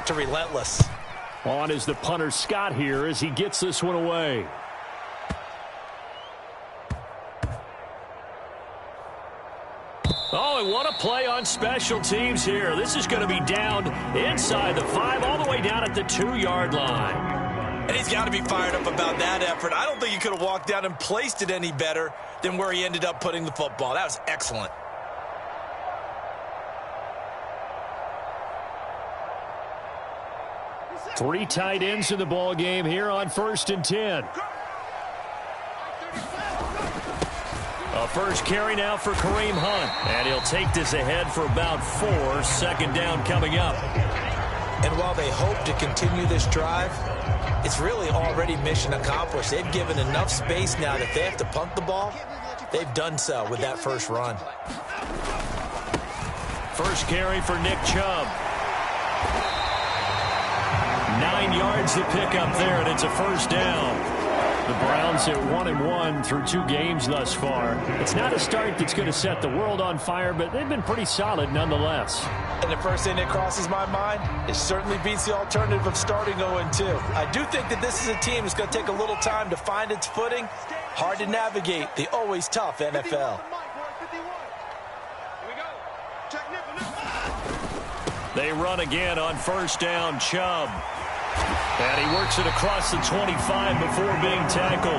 back to relentless. On is the punter Scott here as he gets this one away. Oh, and what a play on special teams here. This is going to be down inside the 5, all the way down at the 2-yard line. And he's got to be fired up about that effort. I don't think he could have walked down and placed it any better than where he ended up putting the football. That was excellent. Three tight ends in the ball game here on 1st and 10. A first carry now for Kareem Hunt. And he'll take this ahead for about 4. 2nd down coming up. And while they hope to continue this drive, it's really already mission accomplished. They've given enough space now that they have to punt the ball. They've done so with that first run. First carry for Nick Chubb. 9 yards to pick up there, and it's a first down. The Browns at 1-1 through 2 games thus far. It's not a start that's going to set the world on fire, but they've been pretty solid nonetheless. And the first thing that crosses my mind, it certainly beats the alternative of starting 0-2. I do think that this is a team that's going to take a little time to find its footing. Hard to navigate the always tough NFL. They run again on first down, Chubb. And he works it across the 25 before being tackled.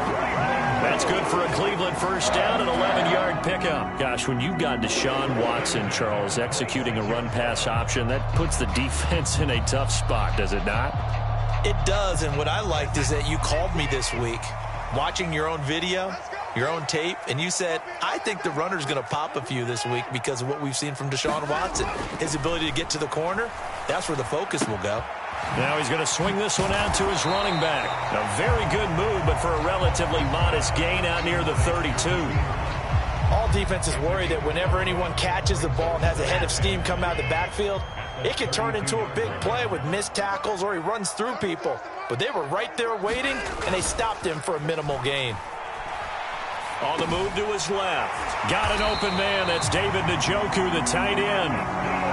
That's good for a Cleveland first down, an 11-yard pickup. Gosh, when you've got Deshaun Watson, Charles, executing a run-pass option, that puts the defense in a tough spot, does it not? It does, and what I liked is that you called me this week, watching your own video, your own tape, and you said, I think the runner's going to pop a few this week because of what we've seen from Deshaun Watson. His ability to get to the corner, that's where the focus will go. Now he's going to swing this one out to his running back. A very good move, but for a relatively modest gain out near the 32. All defenses worry that whenever anyone catches the ball and has a head of steam come out of the backfield, it can turn into a big play with missed tackles or he runs through people. But they were right there waiting, and they stopped him for a minimal gain. On the move to his left. Got an open man. That's David Njoku, the tight end.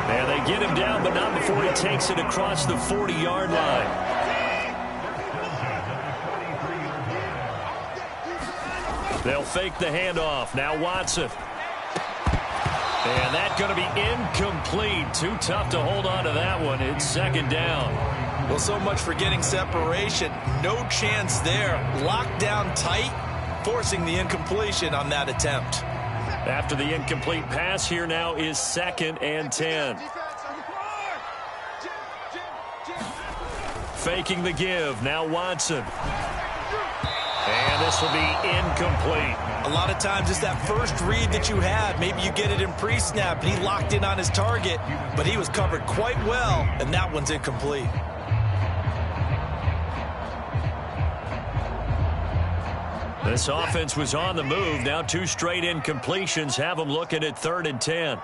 And they get him down, but not before he takes it across the 40-yard line. They'll fake the handoff. Now Watson. And that's going to be incomplete. Too tough to hold on to that one. It's 2nd down. Well, so much for getting separation. No chance there. Locked down tight, forcing the incompletion on that attempt. After the incomplete pass, here now is 2nd and 10. Faking the give. Now Watson. And this will be incomplete. A lot of times it's that first read that you had. Maybe you get it in pre-snap, and he locked in on his target, but he was covered quite well, and that one's incomplete. This offense was on the move. Now 2 straight incompletions have them looking at 3rd and 10.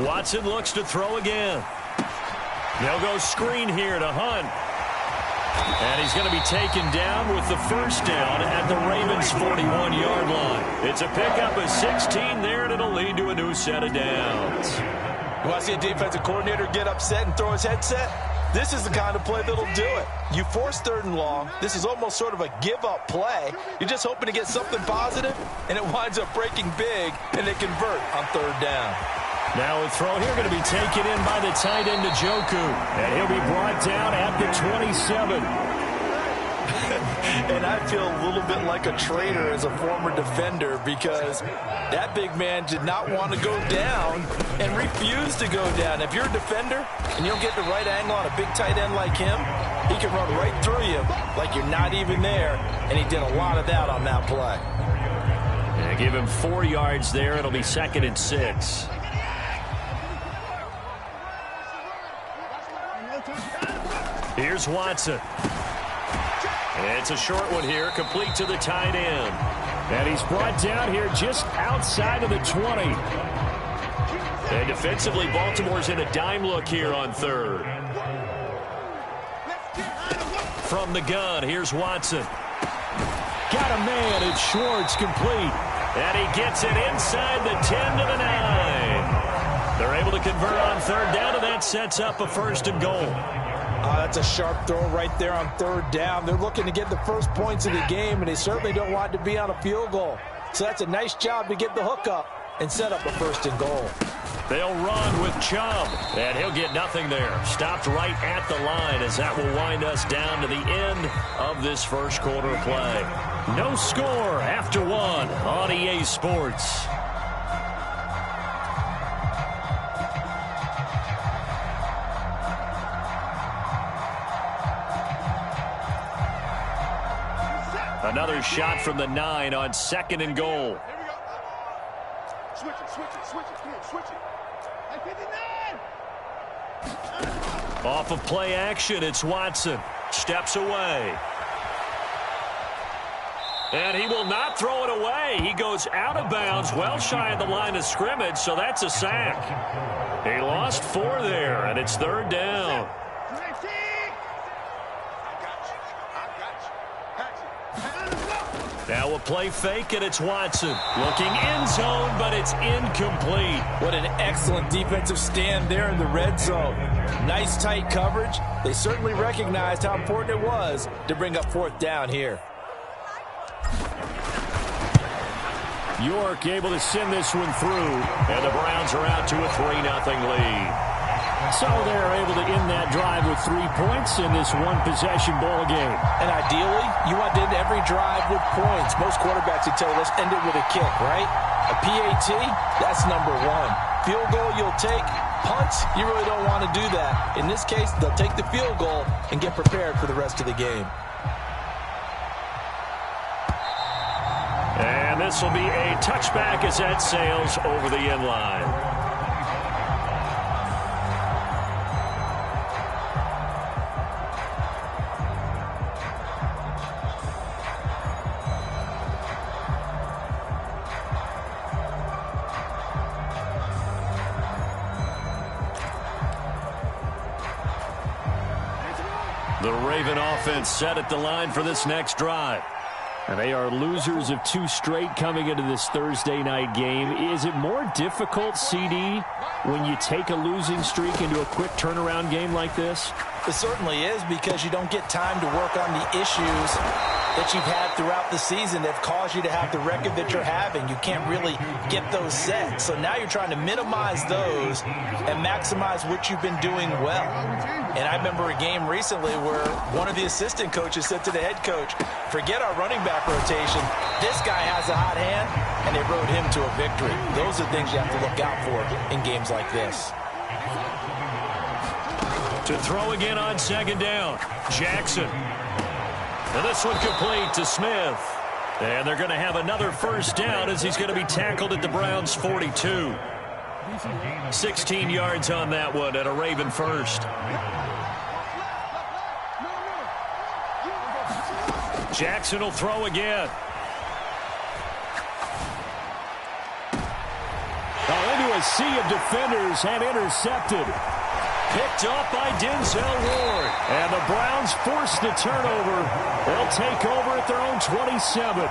Watson looks to throw again. They'll go screen here to Hunt. And he's going to be taken down with the first down at the Ravens' 41-yard line. It's a pickup of 16 there, and it'll lead to a new set of downs. You want to see a defensive coordinator get upset and throw his headset? This is the kind of play that'll do it. You force 3rd and long. This is almost sort of a give-up play. You're just hoping to get something positive, and it winds up breaking big, and they convert on 3rd down. Now a throw here going to be taken in by the tight end Njoku, and he'll be brought down at the 27. And I feel a little bit like a traitor as a former defender because that big man did not want to go down and refused to go down. If you're a defender and you don't get the right angle on a big tight end like him, he can run right through you like you're not even there, and he did a lot of that on that play. Yeah, give him 4 yards there. It'll be 2nd and 6. Here's Watson. It's a short one here, complete to the tight end. And he's brought down here just outside of the 20. And defensively, Baltimore's in a dime look here on 3rd. From the gun, here's Watson. Got a man, it's Schwartz, complete. And he gets it inside the 10 to the 9. They're able convert on third down, and that sets up a 1st and goal. That's a sharp throw right there on third down. They're looking to get the first points of the game, and they certainly don't want to be on a field goal. So that's a nice job to get the hook up and set up a 1st and goal. They'll run with Chubb, and he'll get nothing there. Stopped right at the line as that will wind us down to the end of this first quarter play. No score after 1 on EA Sports. Another shot from the 9 on 2nd and goal. Switch it. Come on, switch it. Like 59. Off of play action, it's Watson. Steps away. And he will not throw it away. He goes out of bounds, well shy of the line of scrimmage, so that's a sack. He lost 4 there, and it's 3rd down. Now a play fake, and it's Watson. Looking end zone, but it's incomplete. What an excellent defensive stand there in the red zone. Nice tight coverage. They certainly recognized how important it was to bring up 4th down here. York able to send this one through, and the Browns are out to a 3-0 lead. So they're able to end that drive with 3 points in this one-possession ball game. And ideally, you want to end every drive with points. Most quarterbacks would tell you, let's end it with a kick, right? A PAT, that's number 1. Field goal you'll take. Punts, you really don't want to do that. In this case, they'll take the field goal and get prepared for the rest of the game. And this will be a touchback as that sails over the end line. The Raven offense set at the line for this next drive. And they are losers of 2 straight coming into this Thursday night game. Is it more difficult, CD, when you take a losing streak into a quick turnaround game like this? It certainly is, because you don't get time to work on the issues that you've had throughout the season that have caused you to have the record that you're having. You can't really get those set. So now you're trying to minimize those and maximize what you've been doing well. And I remember a game recently where one of the assistant coaches said to the head coach, forget our running back rotation. This guy has a hot hand, and they rode him to a victory. Those are things you have to look out for in games like this. To throw again on 2nd down, Jackson. And this one complete to Smith. And they're going to have another 1st down as he's going to be tackled at the Browns' 42. 16 yards on that one and a Raven 1st. Jackson will throw again. Into a sea of defenders and intercepted. Picked up by Denzel Ward. And the Browns force the turnover. They'll take over at their own 27.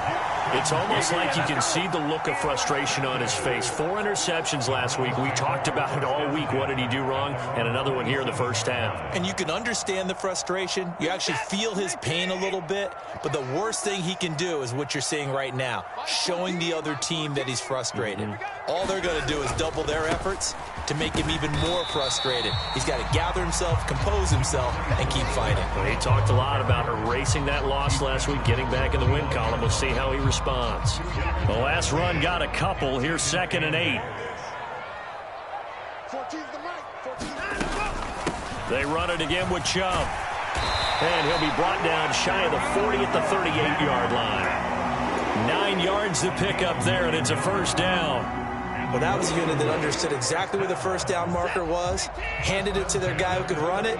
It's almost like you can see the look of frustration on his face. 4 interceptions last week. We talked about it all week. What did he do wrong? And another one here in the first half. And you can understand the frustration. You actually feel his pain a little bit. But the worst thing he can do is what you're seeing right now, showing the other team that he's frustrated. All they're going to do is double their efforts to make him even more frustrated. He's got to gather himself, compose himself, and keep fighting. Well, he talked a lot about erasing that loss last week, getting back in the win column. We'll see how he responds. The last run got a couple. Here's 2nd and 8. They run it again with Chubb. And he'll be brought down shy of the 40 at the 38-yard line. 9 yards to pick up there, and it's a 1st down. Well, that was a unit that understood exactly where the 1st down marker was, handed it to their guy who could run it,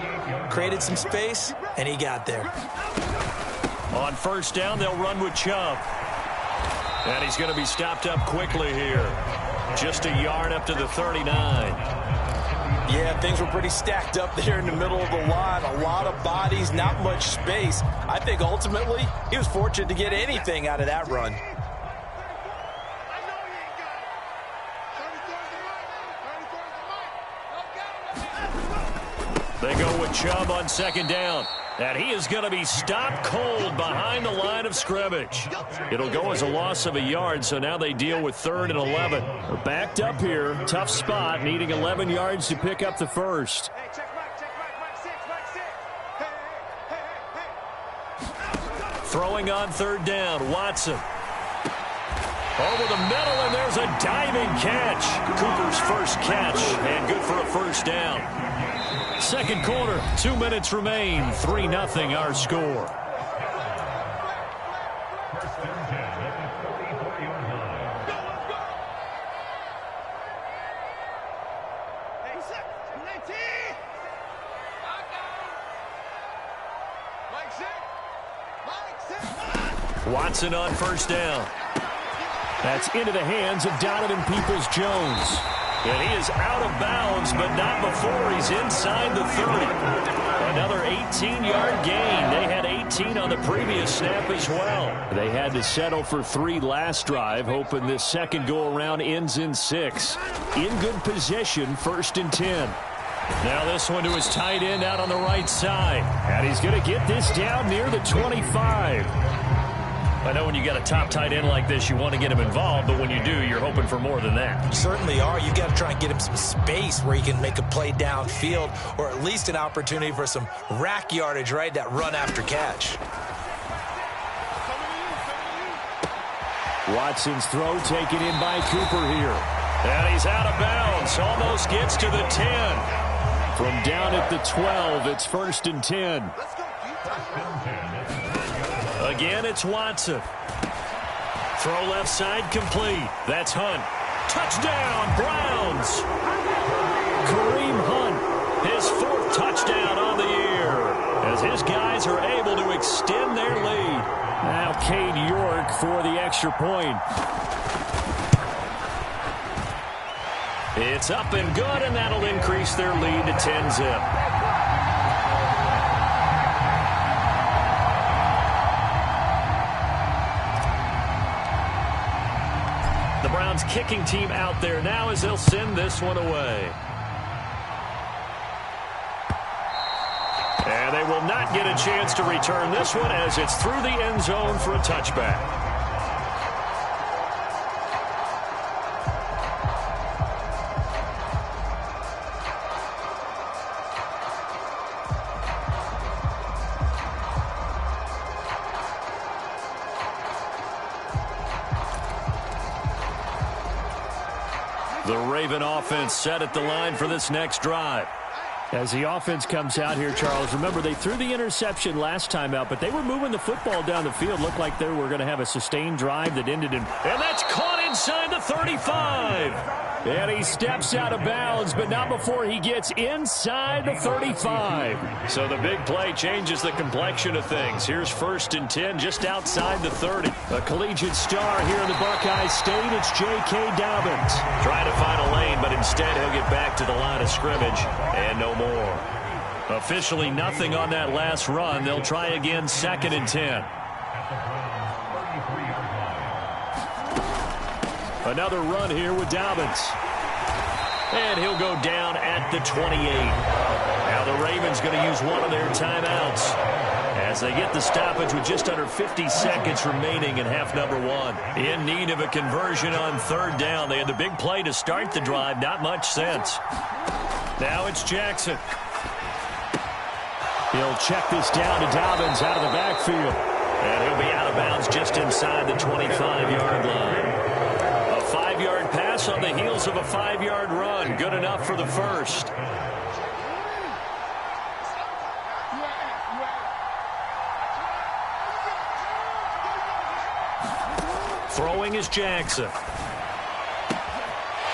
created some space, and he got there. On 1st down, they'll run with Chubb. And he's going to be stopped up quickly here. Just a yard up to the 39. Yeah, things were pretty stacked up there in the middle of the line. A lot of bodies, not much space. I think ultimately he was fortunate to get anything out of that run. They go with Chubb on second down. And he is going to be stopped cold behind the line of scrimmage. It'll go as a loss of a yard, so now they deal with 3rd and 11. They're backed up here. Tough spot, needing 11 yards to pick up the first. Throwing on 3rd down, Watson. Over the middle, and there's a diving catch. Cooper's first catch, and good for a first down. Second quarter, 2 minutes remain. 3-0 our score. Watson on first down. That's into the hands of Donovan Peoples-Jones. And he is out of bounds, but not before he's inside the 30. Another 18-yard gain. They had 18 on the previous snap as well. They had to settle for 3 last drive, hoping this second go-around ends in 6. In good position, 1st and 10. Now this one to his tight end out on the right side. And he's going to get this down near the 25. I know when you got a top tight end like this, you want to get him involved, but when you do, you're hoping for more than that. You certainly are. You've got to try and get him some space where he can make a play downfield, or at least an opportunity for some rack yardage, right? That run after catch. Watson's throw taken in by Cooper here. And he's out of bounds. Almost gets to the 10. From down at the 12, it's 1st and 10. Again, it's Watson. Throw left side complete. That's Hunt. Touchdown, Browns. Kareem Hunt, his 4th touchdown on the year, as his guys are able to extend their lead. Now Cade York for the extra point. It's up and good, and that'll increase their lead to 10-zip. The Browns kicking team out there now as they'll send this one away. And they will not get a chance to return this one as it's through the end zone for a touchback. The Raven offense set at the line for this next drive. As the offense comes out here, Charles, remember they threw the interception last time out, but they were moving the football down the field. Looked like they were going to have a sustained drive that ended in... And that's caught inside the 35. And he steps out of bounds, but not before he gets inside the 35. So the big play changes the complexion of things. Here's 1st and 10 just outside the 30. A collegiate star here in the Buckeye State. It's J.K. Dobbins. Trying to find a lane, but instead he'll get back to the line of scrimmage and no more. Officially nothing on that last run. They'll try again 2nd and 10. Another run here with Dobbins. And he'll go down at the 28. Now the Ravens going to use one of their timeouts as they get the stoppage with just under 50 seconds remaining in half number 1. In need of a conversion on 3rd down. They had the big play to start the drive. Not much sense. Now it's Jackson. He'll check this down to Dobbins out of the backfield. And he'll be out of bounds just inside the 25-yard line. A 5-yard pass on the heels of a 5-yard run. Good enough for the first. Throwing is Jackson.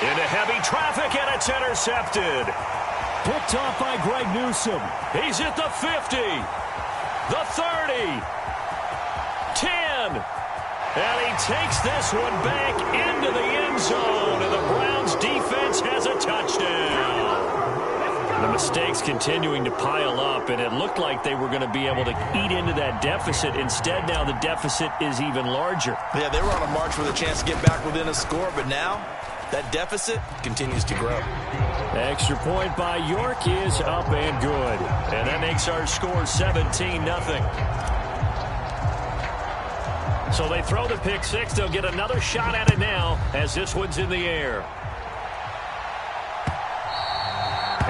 Into heavy traffic, and it's intercepted. Picked off by Greg Newsome. He's at the 50, the 30, 10. And he takes this one back into the end zone, and the Browns defense has a touchdown. The mistakes continuing to pile up, and it looked like they were going to be able to eat into that deficit. Instead, now the deficit is even larger. Yeah, they were on a march with a chance to get back within a score, but now That deficit continues to grow. Extra point by York is up and good. And that makes our score 17-0. So they throw the pick six. They'll get another shot at it now as this one's in the air.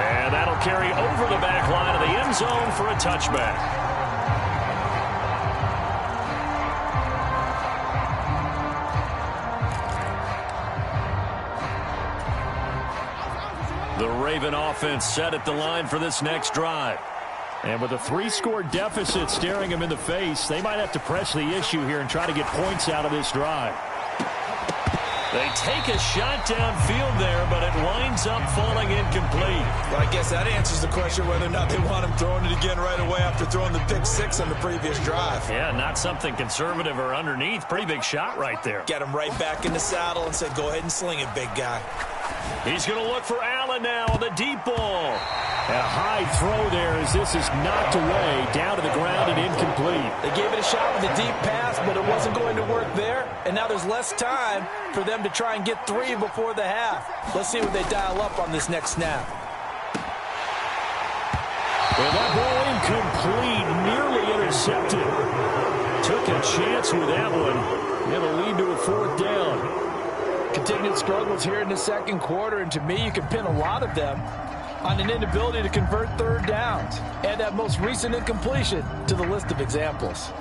And that'll carry over the back line of the end zone for a touchback. The Raven offense set at the line for this next drive. And with a 3-score deficit staring them in the face, they might have to press the issue here and try to get points out of this drive. They take a shot downfield there, but it winds up falling incomplete. Well, I guess that answers the question whether or not they want him throwing it again right away after throwing the pick six on the previous drive. Yeah, not something conservative or underneath. Pretty big shot right there. Get him right back in the saddle and say, go ahead and sling it, big guy. He's going to look for Allen now on the deep ball. And a high throw there as this is knocked away, down to the ground and incomplete. They gave it a shot with a deep pass, but it wasn't going to work there. And now there's less time for them to try and get 3 before the half. Let's see what they dial up on this next snap. Well, that ball incomplete, nearly intercepted. Took a chance with that one. It'll lead to a 4th down. Continued struggles here in the second quarter, and to me, you can pin a lot of them on an inability to convert 3rd downs. Add that most recent incompletion to the list of examples.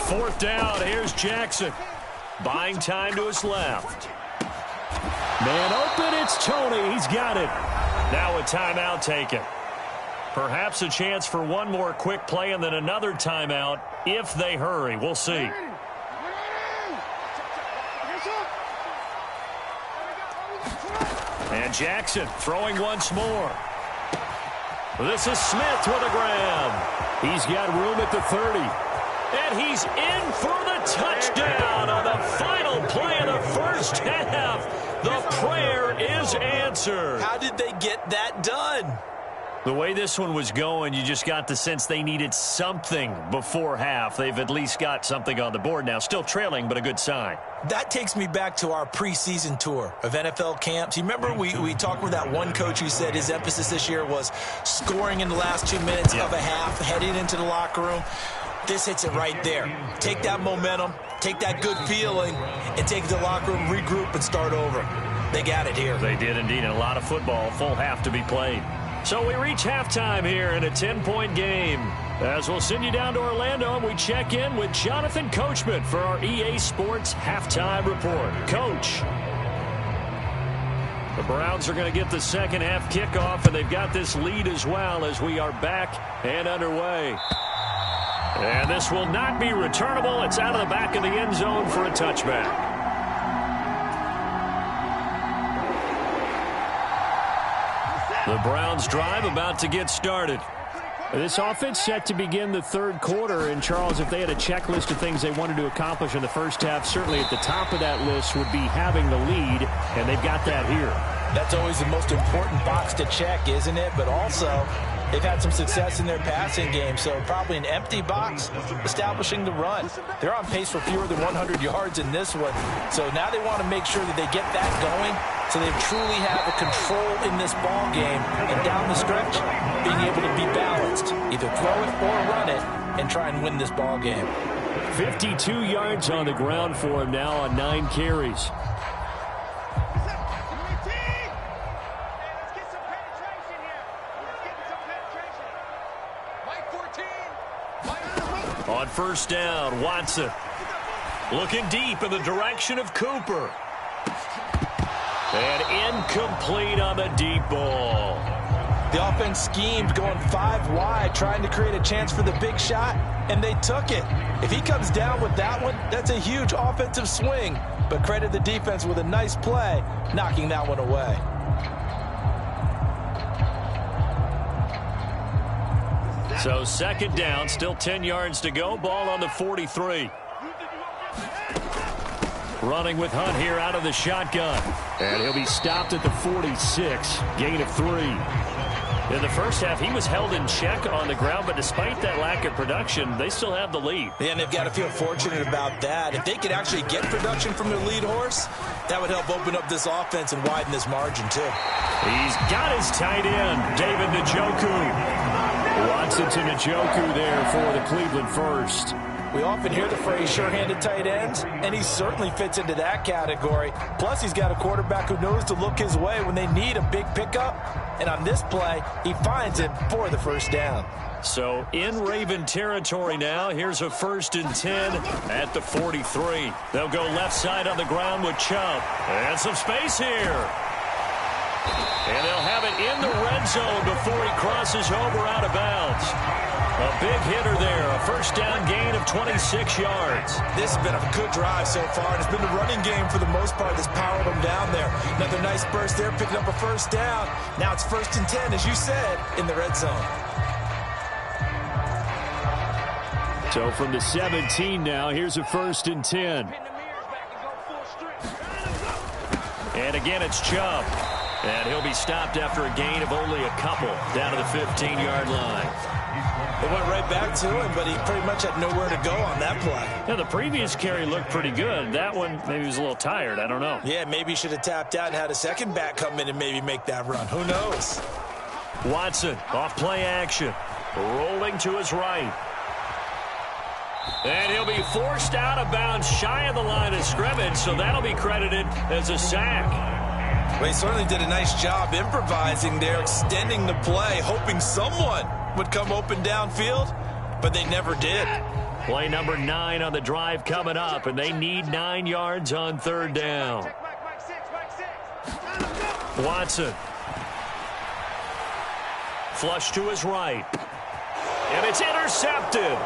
Fourth down, here's Jackson. Buying time to his left. Man open, it's Tony. He's got it. Now a timeout taken. Perhaps a chance for one more quick play and then another timeout if they hurry. We'll see. And Jackson throwing once more. This is Smith with a grab. He's got room at the 30. And he's in for the touchdown on the final play of the first half. The prayer is answered. How did they get that done? The way this one was going, you just got the sense they needed something before half. They've at least got something on the board now. Still trailing, but a good sign. That takes me back to our preseason tour of NFL camps. You remember we talked with that one coach who said his emphasis this year was scoring in the last 2 minutes of a half, heading into the locker room. This hits it right there. Take that momentum, take that good feeling, and take it to the locker room, regroup, and start over. They got it here. They did indeed, and a lot of football, full half to be played. So we reach halftime here in a 10-point game. As we'll send you down to Orlando, and we check in with Jonathan Coachman for our EA Sports Halftime Report. Coach. The Browns are going to get the second half kickoff, and they've got this lead as well as we are back and underway. And this will not be returnable. It's out of the back of the end zone for a touchback. The Browns drive about to get started. This offense set to begin the third quarter. And, Charles, if they had a checklist of things they wanted to accomplish in the first half, certainly at the top of that list would be having the lead, and they've got that here. That's always the most important box to check, isn't it? But also, they've had some success in their passing game, so probably an empty box establishing the run. They're on pace for fewer than 100 yards in this one, so now they want to make sure that they get that going so they truly have a control in this ball game, and down the stretch, being able to be balanced, either throw it or run it, and try and win this ball game. 52 yards on the ground for him now on 9 carries. On first down, Watson looking deep in the direction of Cooper. And incomplete on the deep ball. The offense schemed going 5 wide, trying to create a chance for the big shot, and they took it. If he comes down with that one, that's a huge offensive swing. But credit the defense with a nice play, knocking that one away. So second down, still 10 yards to go. Ball on the 43. Running with Hunt here out of the shotgun. And he'll be stopped at the 46. Gain of 3. In the first half, he was held in check on the ground, but despite that lack of production, they still have the lead. Yeah, and they've got to feel fortunate about that. If they could actually get production from their lead horse, that would help open up this offense and widen this margin, too. He's got his tight end, David Njoku. Watson to Njoku there for the Cleveland first. We often hear the phrase sure-handed tight ends, and he certainly fits into that category. Plus, he's got a quarterback who knows to look his way when they need a big pickup. And on this play, he finds it for the first down. So in Raven territory now, here's a 1st and 10 at the 43. They'll go left side on the ground with Chubb. And some space here. And they'll have it in the red zone before he crosses over out of bounds. A big hitter there, a first down gain of 26 yards. This has been a good drive so far, and it's been the running game for the most part that's powered them down there. Another nice burst there, picking up a first down. Now it's 1st and 10, as you said, in the red zone. So from the 17 now, here's a 1st and 10. And again, it's Chubb. And he'll be stopped after a gain of only a couple down to the 15-yard line. It went right back to him, but he pretty much had nowhere to go on that play. Yeah, the previous carry looked pretty good. That one, maybe he was a little tired. I don't know. Yeah, maybe he should have tapped out and had a second back come in and maybe make that run. Who knows? Watson, off play action. Rolling to his right. And he'll be forced out of bounds shy of the line of scrimmage, so that'll be credited as a sack. Well, he certainly did a nice job improvising there, extending the play, hoping someone would come open downfield, but they never did. Play number 9 on the drive coming up, and they need 9 yards on 3rd down. Watson. Flush to his right. And it's intercepted.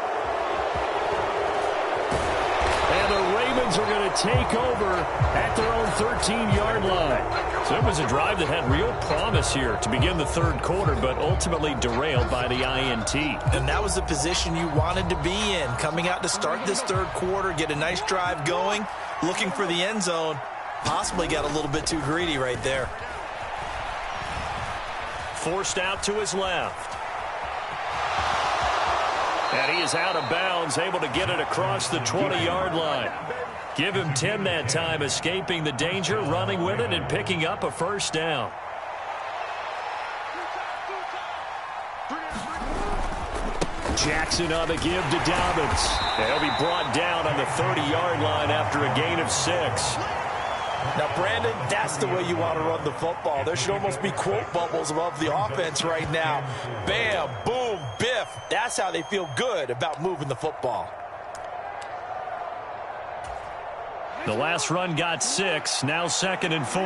And the Ravens are going to take over at their own 13-yard line. So it was a drive that had real promise here to begin the 3rd quarter, but ultimately derailed by the INT. And that was the position you wanted to be in, coming out to start this 3rd quarter, get a nice drive going, looking for the end zone. Possibly got a little bit too greedy right there. Forced out to his left. And he is out of bounds, able to get it across the 20-yard line. Give him 10 that time, escaping the danger, running with it, and picking up a first down. Jackson on the give to Dobbins. He'll be brought down on the 30-yard line after a gain of 6. Now, Brandon, that's the way you want to run the football. There should almost be quote bubbles above the offense right now. Bam, boom, biff. That's how they feel good about moving the football. The last run got 6, now 2nd and 4.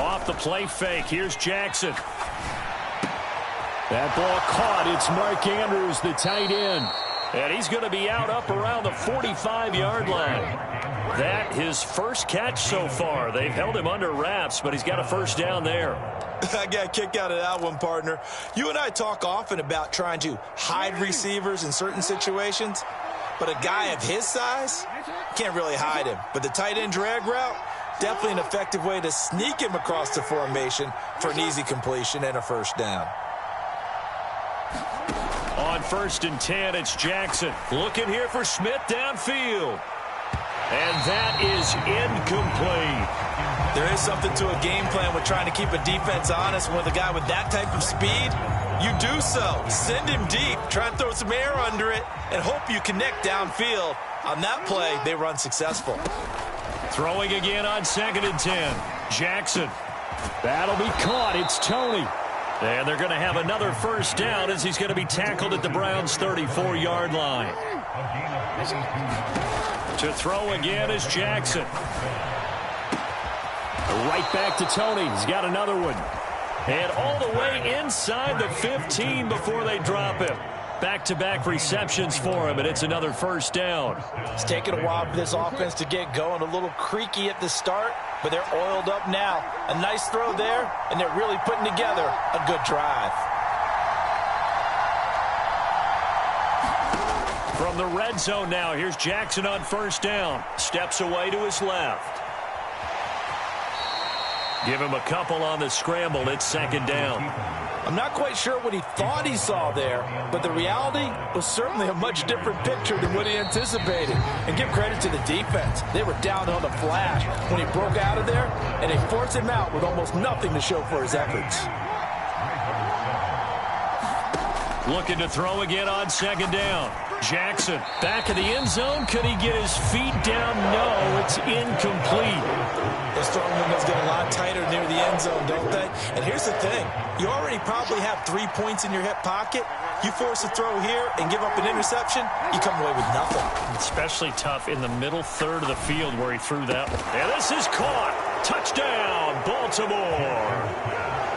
Off the play fake, here's Jackson. That ball caught. It's Mark Andrews, the tight end. And he's going to be out up around the 45-yard line. That his first catch so far. They've held him under wraps, but he's got a first down there. I got a kick out of that one, partner. You and I talk often about trying to hide receivers in certain situations, but a guy of his size can't really hide him. But the tight end drag route, definitely an effective way to sneak him across the formation for an easy completion and a first down. On 1st and 10, it's Jackson. Looking here for Smith downfield. And that is incomplete. There is something to a game plan with trying to keep a defense honest. With a guy with that type of speed, you do so. Send him deep, try and throw some air under it, and hope you connect downfield. On that play, they run successful. Throwing again on 2nd and 10. Jackson. That'll be caught. It's Tony. And they're going to have another first down as he's going to be tackled at the Browns' 34-yard line. To throw again is Jackson. Right back to Tony. He's got another one. And all the way inside the 15 before they drop him. Back-to-back receptions for him, and it's another first down. It's taken a while for this offense to get going. A little creaky at the start, but they're oiled up now. A nice throw there, and they're really putting together a good drive. From the red zone now, here's Jackson on first down. Steps away to his left. Give him a couple on the scramble. It's second down. I'm not quite sure what he thought he saw there, but the reality was certainly a much different picture than what he anticipated. And give credit to the defense. They were down on the flash when he broke out of there, and they forced him out with almost nothing to show for his efforts. Looking to throw again on second down. Jackson back of the end zone. Could he get his feet down? No, it's incomplete. Those throwing windows get a lot tighter near the end zone, don't they? And here's the thing. You already probably have 3 points in your hip pocket. You force a throw here and give up an interception, you come away with nothing. Especially tough in the middle third of the field where he threw that one. And this is caught. Touchdown, Baltimore.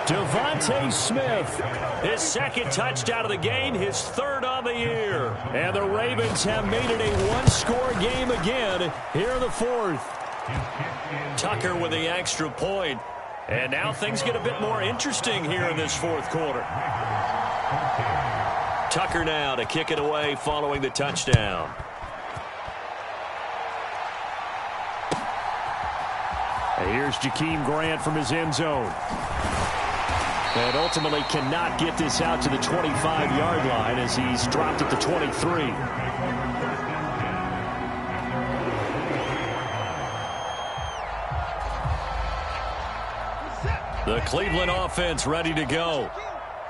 Devontae Smith, his second touchdown of the game, his third on the year. And the Ravens have made it a one-score game again here in the fourth. Tucker with the extra point. And now things get a bit more interesting here in this fourth quarter. Tucker now to kick it away following the touchdown. And here's Jakeem Grant from his end zone. And ultimately cannot get this out to the 25-yard line as he's dropped at the 23. The Cleveland offense ready to go.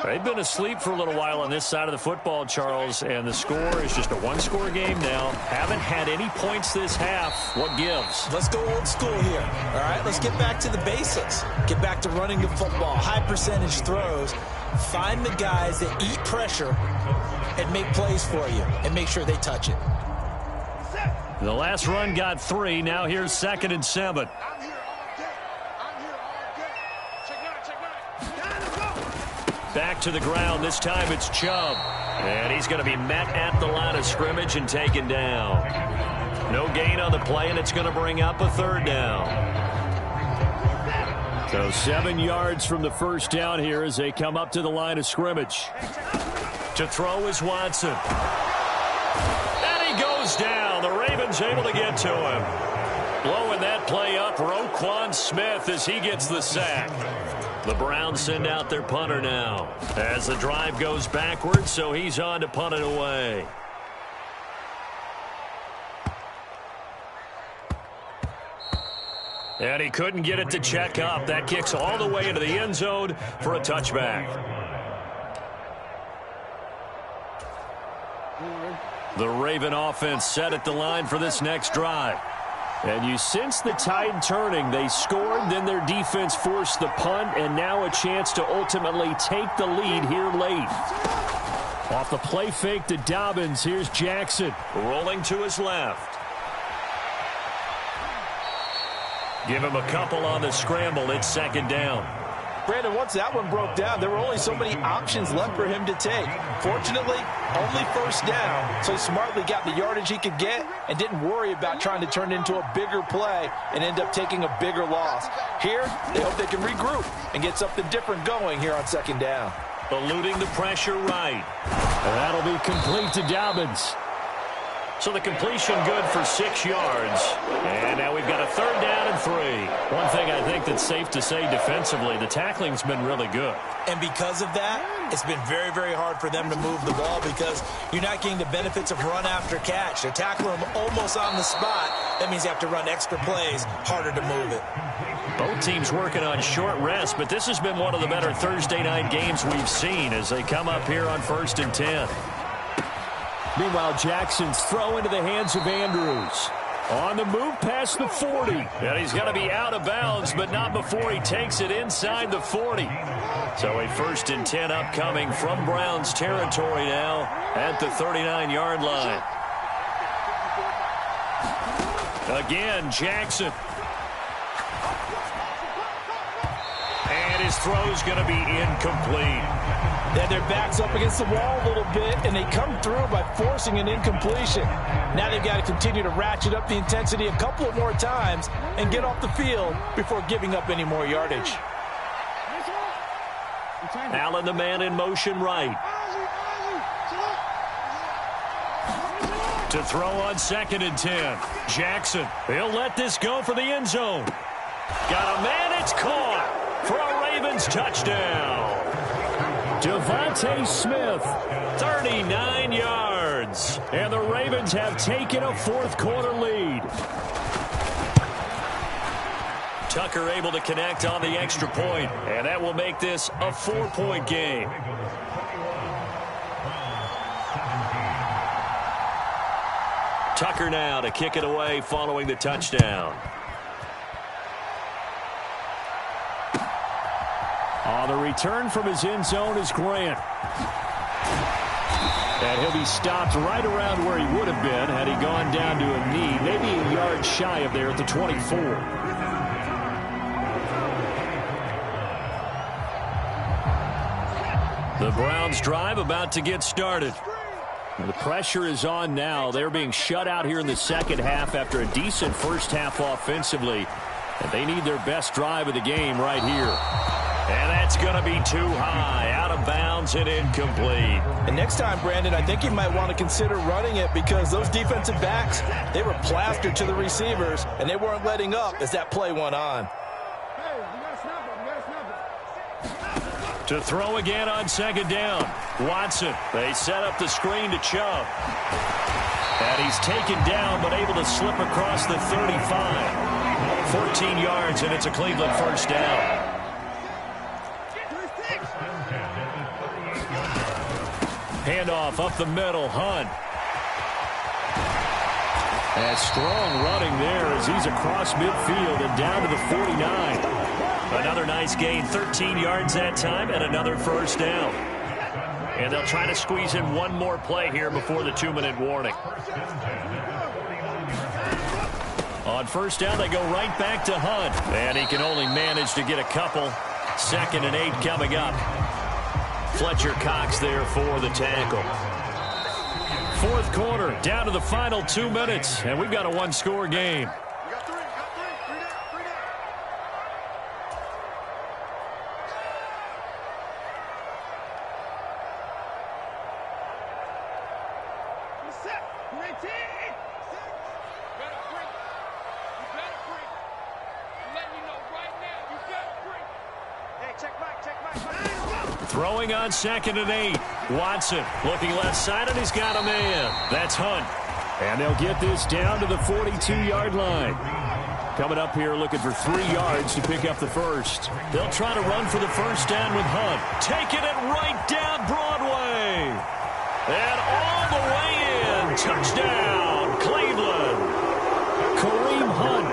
They've been asleep for a little while on this side of the football, Charles, and the score is just a one-score game now. Haven't had any points this half. What gives? Let's go old school here, all right? Let's get back to the basics. Get back to running the football, high-percentage throws. Find the guys that eat pressure and make plays for you and make sure they touch it. The last run got 3. Now here's 2nd and 7. Back to the ground. This time it's Chubb. And he's going to be met at the line of scrimmage and taken down. No gain on the play, and it's going to bring up a third down. So 7 yards from the first down here as they come up to the line of scrimmage. To throw is Watson. And he goes down. The Ravens able to get to him. Blowing that play up, Roquan Smith as he gets the sack. The Browns send out their punter now as the drive goes backwards, so he's on to punt it away. And he couldn't get it to check up. That kicks all the way into the end zone for a touchback. The Raven offense set at the line for this next drive. And you sense the tide turning. They scored, then their defense forced the punt, and now a chance to ultimately take the lead here late. Off the play fake to Dobbins, here's Jackson. Rolling to his left. Give him a couple on the scramble. It's 2nd down. Brandon, once that one broke down, there were only so many options left for him to take. Fortunately, only first down, so he smartly got the yardage he could get and didn't worry about trying to turn it into a bigger play and end up taking a bigger loss. Here, they hope they can regroup and get something different going here on 2nd down. Eluding the pressure right. That'll be complete to Dobbins. So the completion good for 6 yards. And now we've got a 3rd down and 3. One thing I think that's safe to say defensively, the tackling's been really good. And because of that, it's been very, very hard for them to move the ball because you're not getting the benefits of run after catch. They're tackling them almost on the spot. That means you have to run extra plays, harder to move it. Both teams working on short rest, but this has been one of the better Thursday night games we've seen as they come up here on 1st and 10. Meanwhile, Jackson's throw into the hands of Andrews. On the move past the 40. And he's going to be out of bounds, but not before he takes it inside the 40. So a 1st and 10 upcoming from Browns territory now at the 39-yard line. Again, Jackson. And his throw's going to be incomplete. Then their back's up against the wall a little bit, and they come through by forcing an incompletion. Now they've got to continue to ratchet up the intensity a couple of more times and get off the field before giving up any more yardage. Allen, the man in motion right. To throw on 2nd and 10. Jackson, he'll let this go for the end zone. Got a man, it's caught for a Ravens touchdown. Devontae Smith, 39 yards. And the Ravens have taken a fourth-quarter lead. Tucker able to connect on the extra point, and that will make this a 4-point game. Tucker now to kick it away following the touchdown. On the return from his end zone is Grant. And he'll be stopped right around where he would have been had he gone down to a knee, maybe a yard shy of there at the 24. The Browns drive about to get started. The pressure is on now. They're being shut out here in the second half after a decent first half offensively. And they need their best drive of the game right here. And that's going to be too high, out of bounds and incomplete. And next time, Brandon, I think you might want to consider running it because those defensive backs, they were plastered to the receivers, and they weren't letting up as that play went on. To throw again on 2nd down. Watson, they set up the screen to Chubb. And he's taken down but able to slip across the 35. 14 yards, and it's a Cleveland first down. Handoff up the middle, Hunt. And strong running there as he's across midfield and down to the 49. Another nice gain, 13 yards that time, and another first down. And they'll try to squeeze in one more play here before the 2-minute warning. On first down, they go right back to Hunt. And he can only manage to get a couple. 2nd and 8 coming up. Fletcher Cox there for the tackle. Fourth quarter, down to the final 2 minutes, and we've got a one-score game. Throwing on 2nd and 8. Watson looking left side, and he's got a man. That's Hunt. And they'll get this down to the 42-yard line. Coming up here looking for 3 yards to pick up the first. They'll try to run for the first down with Hunt. Taking it right down Broadway. And all the way in. Touchdown, Cleveland. Kareem Hunt.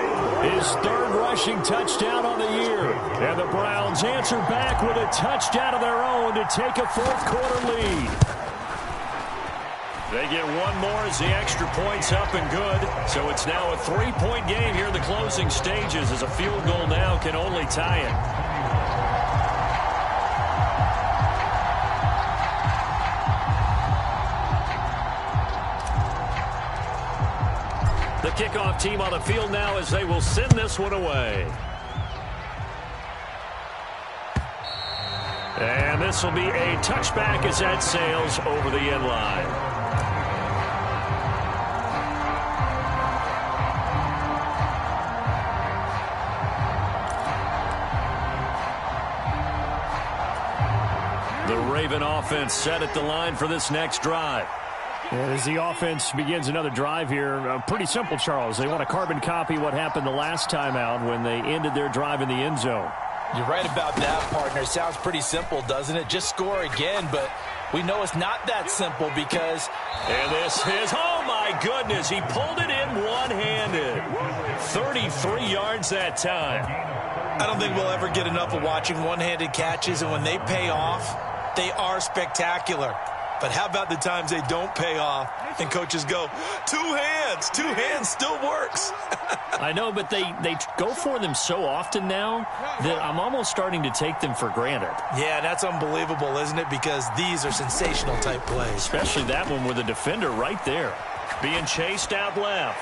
His third rushing touchdown on the year. And the Browns answer back with a touchdown of their own to take a fourth-quarter lead. They get one more as the extra point's up and good. So it's now a 3-point game here in the closing stages as a field goal now can only tie it. The kickoff team on the field now as they will send this one away. And this will be a touchback as that sails over the end line. The Raven offense set at the line for this next drive. And as the offense begins another drive here, pretty simple, Charles. They want to carbon copy what happened the last time out when they ended their drive in the end zone. You're right about that, partner. Sounds pretty simple, doesn't it? Just score again, but we know it's not that simple because... And this is, oh my goodness, he pulled it in one-handed. 33 yards that time. I don't think we'll ever get enough of watching one-handed catches, and when they pay off, they are spectacular. But how about the times they don't pay off and coaches go, two hands still works. I know, but they go for them so often now that I'm almost starting to take them for granted. Yeah, that's unbelievable, isn't it? Because these are sensational type plays. Especially that one with the defender right there. Being chased out left.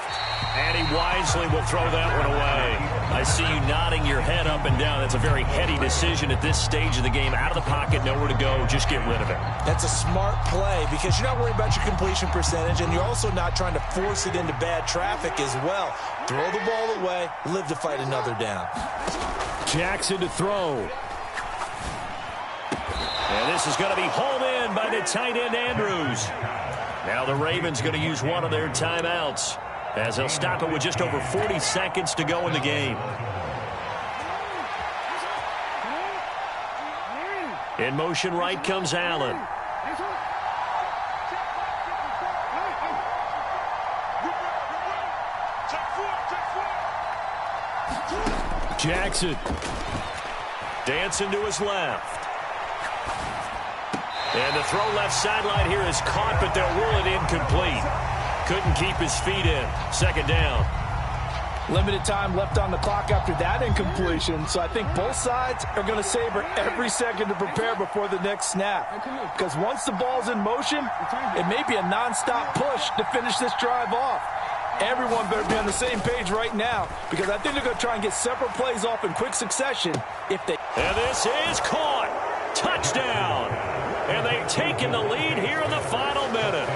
And he wisely will throw that one away. I see you nodding your head up and down. That's a very heady decision at this stage of the game. Out of the pocket, nowhere to go. Just get rid of it. That's a smart play because you're not worried about your completion percentage, and you're also not trying to force it into bad traffic as well. Throw the ball away, live to fight another down. Jackson to throw. And this is going to be hauled in by the tight end, Andrews. Now the Ravens going to use one of their timeouts, as they'll stop it with just over 40 seconds to go in the game. In motion right comes Allen. Jackson. Dancing to his left. And the throw left sideline here is caught, but they'll rule it incomplete. Couldn't keep his feet in. Second down. Limited time left on the clock after that incompletion, so I think both sides are going to savor every second to prepare before the next snap. Because once the ball's in motion, it may be a nonstop push to finish this drive off. Everyone better be on the same page right now, because I think they're going to try and get several plays off in quick succession if they... And this is caught. Touchdown. And they've taken the lead here in the final minute.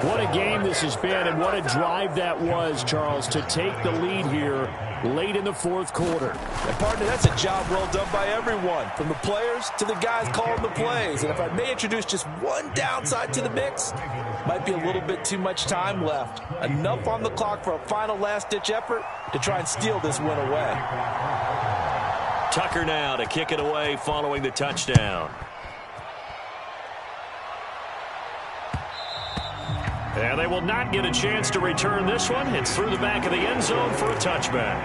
What a game this has been, and what a drive that was, Charles, to take the lead here late in the fourth quarter. And partner, that's a job well done by everyone, from the players to the guys calling the plays. And if I may introduce just one downside to the mix, might be a little bit too much time left. Enough on the clock for a final last-ditch effort to try and steal this win away. Tucker now to kick it away following the touchdown. And they will not get a chance to return this one. It's through the back of the end zone for a touchback.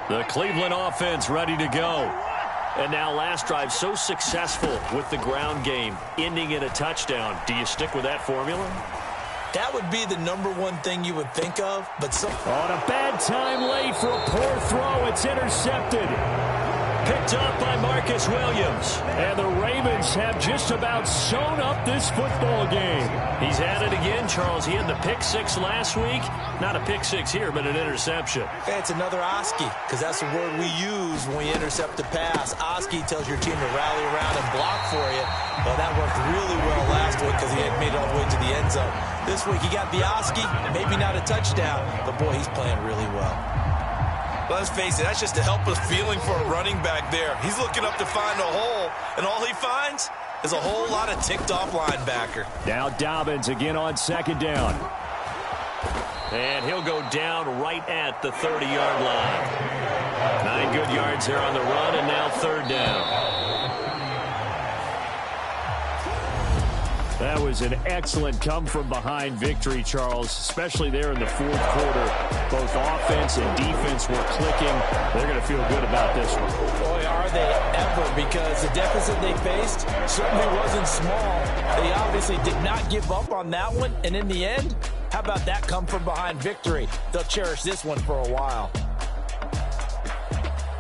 The Cleveland offense ready to go. And now last drive so successful with the ground game, ending in a touchdown. Do you stick with that formula? That would be the number one thing you would think of, but some... On a bad time late for a poor throw. It's intercepted. Picked up by Marcus Williams. And the Ravens have just about sewn up this football game. He's at it again, Charles. He had the pick six last week. Not a pick six here, but an interception. Hey, it's another Oski, because that's the word we use when we intercept a pass. Oski tells your team to rally around and block for you. Well, that worked really well last week because he had made it all the way to the end zone. This week he got the Oski, maybe not a touchdown, but boy, he's playing really well. Let's face it, that's just a helpless feeling for a running back there. He's looking up to find a hole, and all he finds is a whole lot of ticked-off linebacker. Now Dobbins again on second down. And he'll go down right at the 30-yard line. 9 good yards there on the run, and now third down. That was an excellent come-from-behind victory, Charles, especially there in the fourth quarter. Both offense and defense were clicking. They're going to feel good about this one. Boy, are they ever, because the deficit they faced certainly wasn't small. They obviously did not give up on that one, and in the end, how about that come-from-behind victory? They'll cherish this one for a while.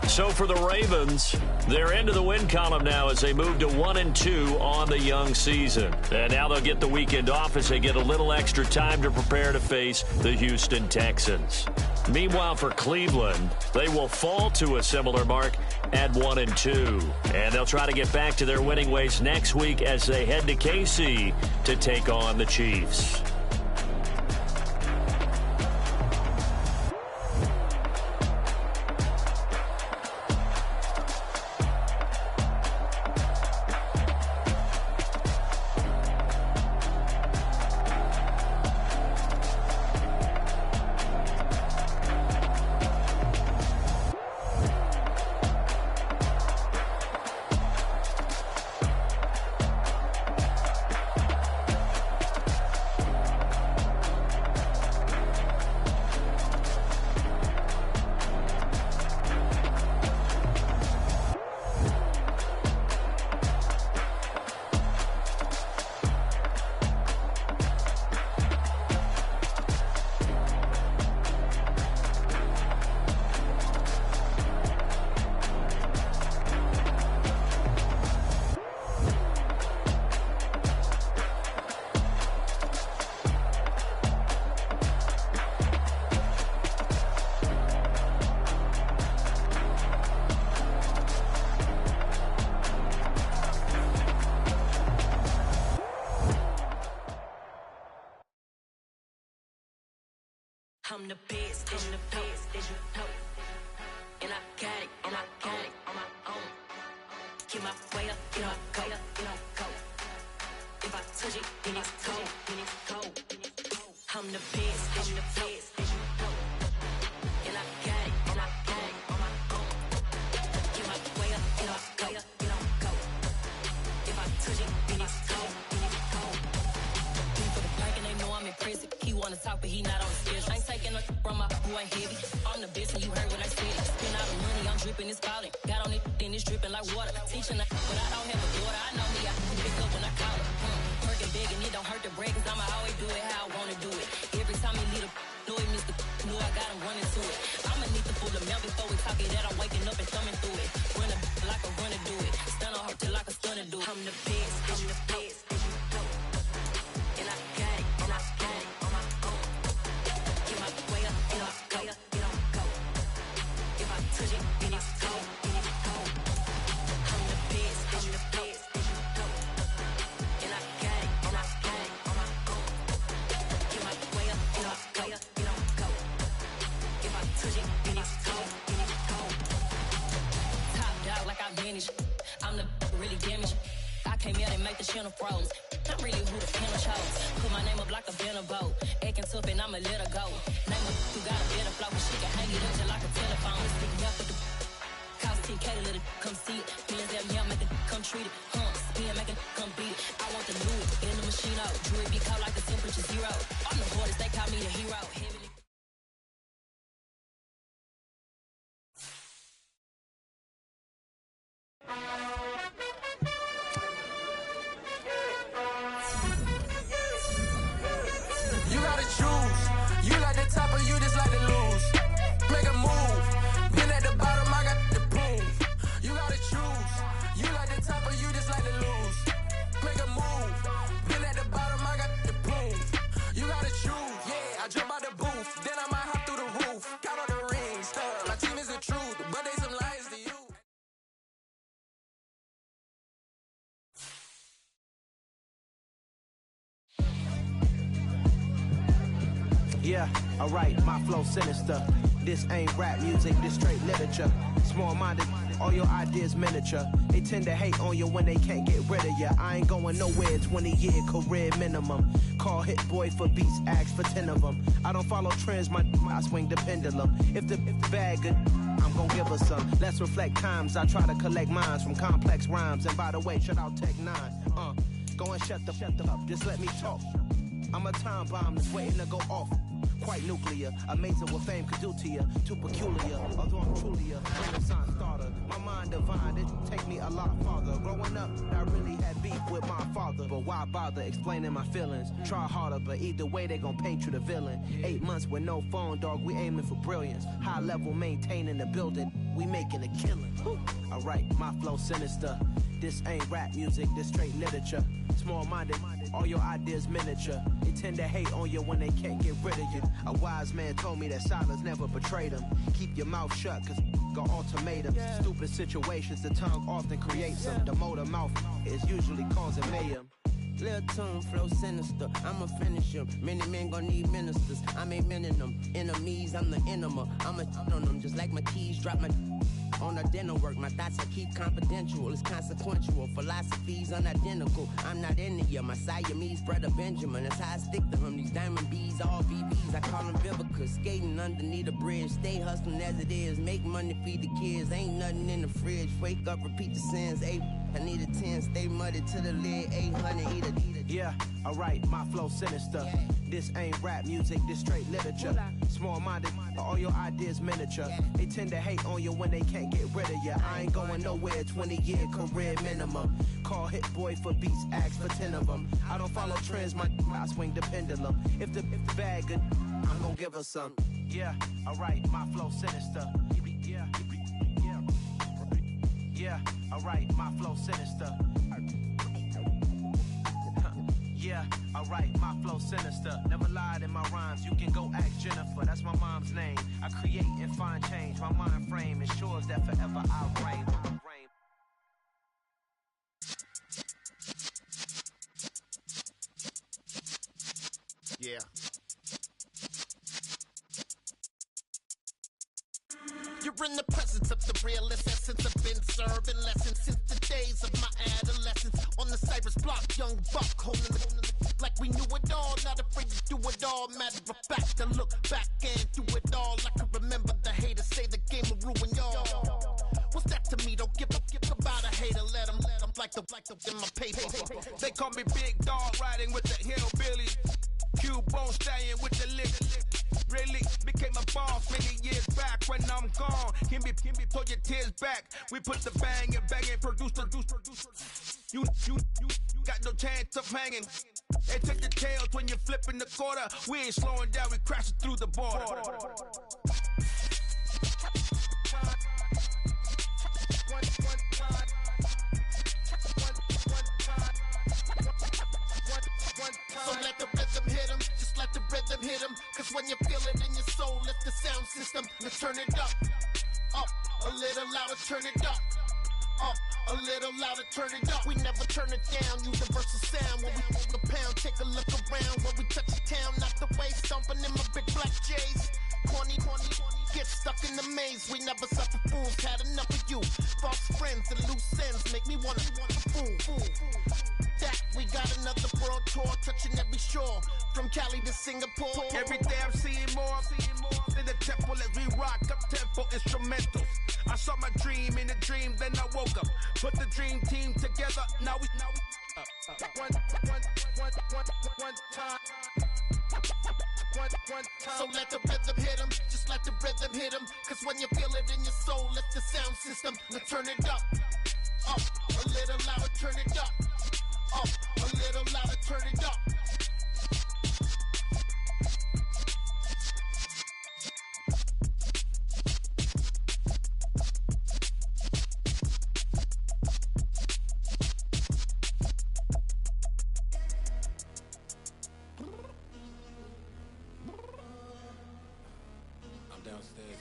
So for the Ravens, they're into the win column now as they move to 1-2 on the young season. And now they'll get the weekend off as they get a little extra time to prepare to face the Houston Texans. Meanwhile, for Cleveland, they will fall to a similar mark at 1-2. And they'll try to get back to their winning ways next week as they head to KC to take on the Chiefs. I'm the best, as you know. And I got it, on my own. Get my way up, get my go. If I touch it, then it's cold. I'm the best, as you know. And I got it, on my own. Get my way up, get my go. If I touch it, then it's cold. For the pack and they know I'm in prison. He wanna talk, but he not on the schedule. I ain't taking no from my boy heavy. I'm the best and you heard what I said. Spend all the money, I'm dripping, it's falling. Got on it, then it's dripping like water. Teaching her, but I don't have a daughter. I know me, I can pick up when I call her. Working big and it don't hurt to break, cause I'ma always do it how I wanna do it. Every time he lead a know he missed the know I got him running to it. I'ma need to pull the mail before we talk it that I'm waking up and thumbing through it. Run a like a runner do it. Stun on her till like a stunner do it. I'm the best, and I got it, on my own. Get my way up, get my go. If I touch it, then it's cold. I'm the best, and I got it, on my own. Get my way up, get my go. If I touch it, then it's cold. Top dog like I vanished. I'm the really damaged. I came here and make the channel froze. I'm really who the panel chose. Put my name up like a banner boat. Acting tough and I'ma let her go. Name her who got a better flow, but she can hang it up just like a telephone. Stick me up with the cost 10K to let it come see it. Millions that me, make it come treat it. Spin, make it come beat it. I want the Louis in the machine out. Jewelry be cold like the temperature zero. I'm the hardest, they call me the hero. Heavily. You gotta choose. You like the top or you just like to lose. Make a move. Been at the bottom, I got the proof. You gotta choose. You like the top or you just like to lose. Make a move. Been at the bottom, I got the proof. You gotta choose. Yeah, I jump out the booth. Then I might hop through the roof. Count on the rings. My team is the truth, but they some lies to you. Yeah, alright, my flow sinister. This ain't rap music, this straight literature. Small-minded, all your ideas miniature. They tend to hate on you when they can't get rid of you. I ain't going nowhere, 20-year career minimum. Call Hit Boy for beats, ask for 10 of them. I don't follow trends, I swing the pendulum. If the bag good, I'm gon' give her some. Let's reflect times, I try to collect minds from complex rhymes. And by the way, shut out Tech 9. Go and shut the up, just let me talk. I'm a time bomb that's waiting to go off. Quite nuclear, amazing what fame could do to you. Too peculiar, although I'm truly a renaissance starter. My mind divine, it take me a lot farther. Growing up, I really had beef with my father. But why bother explaining my feelings? Try harder, but either way they gon' paint you the villain. 8 months with no phone, dog, we aiming for brilliance. High level maintaining the building, we making a killing. Alright, my flow sinister. This ain't rap music, this straight literature. Small-minded, all your ideas miniature. They tend to hate on you when they can't get rid of you. A wise man told me that silence never betrayed him. Keep your mouth shut, cause got ultimatums. Stupid situations, the tongue often creates them. The motor mouth is usually causing mayhem. Lil' tune, flow sinister, I'ma finish him. Many men gon' need ministers, I'm aiming them. Enemies, I'm the enema. I'ma on them, just like my keys, drop my on our dinner work. My thoughts I keep confidential, it's consequential. Philosophies unidentical, I'm not into ya. My Siamese brother Benjamin, that's how I stick to him. These diamond bees, all VVs, I call them Vivica. Skating underneath a bridge, stay hustling as it is. Make money, feed the kids, ain't nothing in the fridge. Wake up, repeat the sins, I need a 10, stay muddy to the lid, 800, eat a. Yeah, alright, my flow sinister. This ain't rap music, this straight literature. Small-minded, all your ideas miniature. They tend to hate on you when they can't get rid of you. I ain't going nowhere, 20-year career minimum. Call Hit Boy for beats, ask for 10 of them. I don't follow trends, I swing the pendulum. If the bag good, I'm gon' give her some. Yeah, alright, my flow sinister. Yeah, alright, my flow sinister. Yeah, alright, my flow sinister. Never lied in my rhymes, you can go ask Jennifer. That's my mom's name. I create and find change. My mind frame ensures that forever I'll reign. Yeah. lessons have been serving lessons since the days of my adolescence. On the Cypress block, young buck holding the like we knew it all, not afraid to do it all. Matter of fact, to look back and do it all. I can remember the haters say the game will ruin y'all. What's that to me? Don't give about a hater. Let them like the in my paper. They call me Big Dog, riding with the hillbilly. Q-Bone stallion with the lick. Really became a boss many years back. When I'm gone, can be pull your tears back. We put the bang and produce. You got no chance of hanging. They take the tails when you're flipping the quarter. We ain't slowing down, we crashing through the border. So let the rhythm hit him, just let the rhythm hit him. Cause when you feel it in your soul, lift the sound system. Now turn it up, a little louder, turn it up. A little louder, turn it up. We never turn it down, universal sound. When we move the pound, take a look around. When we touch the town, not the way, stomping in my big black J's. Corny, get stuck in the maze. We never suffer fools, had enough of you. False friends and loose ends make me wanna fool. That we got another world tour, touching every shore, from Cali to Singapore. Every day I'm seeing more in the temple as we rock up tempo instrumentals. I saw my dream in a dream, then I woke up. Put the dream team together, now we one time. So let the rhythm hit him, just let the rhythm hit him. Cause when you feel it in your soul, lift the sound system. Now turn it up, a little louder, turn it up. A little louder, turn it up. I'm downstairs.